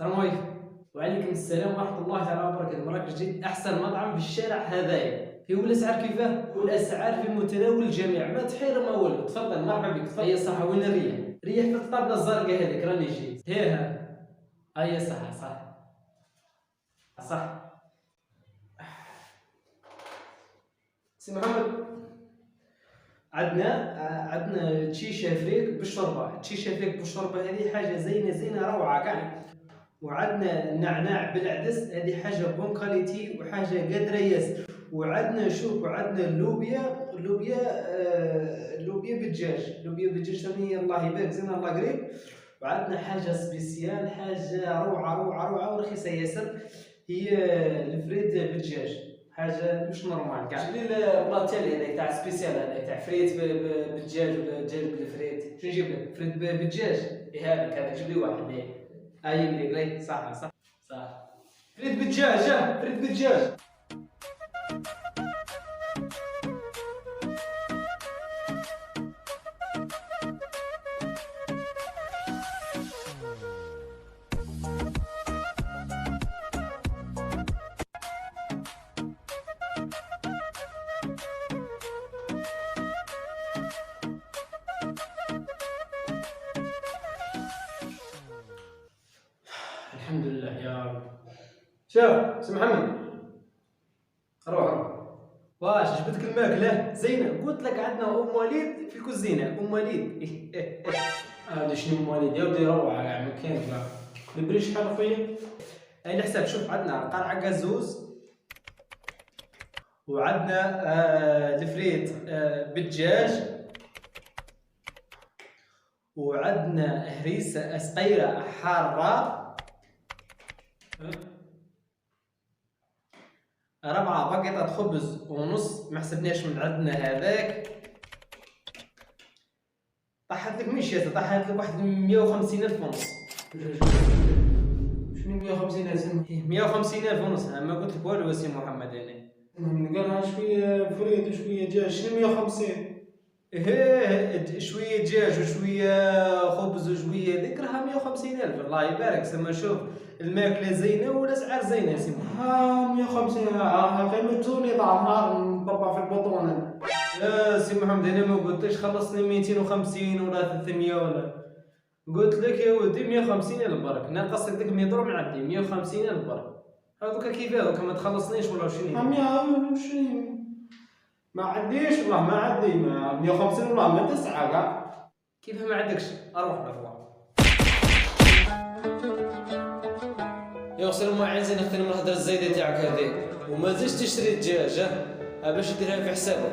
السلام عليكم. وعليكم السلام ورحمة الله تعالى وبركاته. مراكش جيت أحسن مطعم في الشارع هذايا. في والأسعار كيفاه؟ والأسعار في متناول الجميع، ما تحير ما والو. تفضل مرحبا بك. تفضل. هي صح، وين الريح؟ ريح في الطابلة الزرقاء هذيك راني جيت. ها هي صح. سي محمد، عندنا تشيشه فريك بالشوربه. تشيشه فريك بالشوربه هذه حاجه زينه روعه كاع. وعندنا النعناع بالعدس، هذه حاجه بون كاليتي وحاجه قادره ياسر. وعندنا وعندنا اللوبيا بالدجاج. اللوبيا بالدجاج ثاني الله يبارك زين الله قريب. وعندنا حاجه سبيسيال، حاجه روعه ورخيصه ياسر، هي الفريت بالدجاج. حاجه مش نورمال كاع. جيب لي البلاطيل هذاك تاع سبيسيال، هذاك تاع فريت بالدجاج ولا دجاج بالفريت. شنو نجيب لك؟ فريت بالدجاج. هذاك جيب لي واحد. اي ملي صح. فريت بالدجاج. فريت بالدجاج. الحمد لله يا رب. شوف سي محمد، روح. واش جبتك الماكله زينه؟ قلت لك عندنا ام وليد في الكوزينه. ام وليد هذا شنو ام وليد يا ودي؟ روعه كاع ما كاين كاع. البري شحال اخويا؟ اي الحساب. شوف عندنا قرعه كازوز، وعندنا الفريت بالدجاج، وعندنا هريسه اسقيره حاره، 4 باكيطات خبز ونص ما حسبناش من عندنا هذاك. طاحت لك مشيت، طاحت لك واحد 150,000 ونص. شنو 150,000؟ 150,000 ونص. ما قلت لك والو سي محمد. انا قالها شويه فريد وشويه دجاج. شنو 150؟ شويه دجاج وشويه خبز وشويه ذيك راها 150,000. الله يبارك. سما شوف الماكله زينه والاسعار زينه يا سي محمد. 150 قيمة زوني ضاع نهار نطبع في البطونه. يا سي محمد انا ما قلتلكش خلصني 250 ولا 300 ولا. قلت لك يا ودي 150,000 برك. ناقصك ديك 100 درهم نعدي 150,000 برك. هذوك كيف هذوك ما تخلصنيش ولا شنو؟ 120 ما عنديش والله. ما عندي 150 والله ما تسعى كاع. كيف ما عندكش؟ اروح بالله. يا وصل ما عايزين اختي من الهضره الزايده تاعك هذيك، وما زدتش تشري دجاج باش ديرها في حسابك.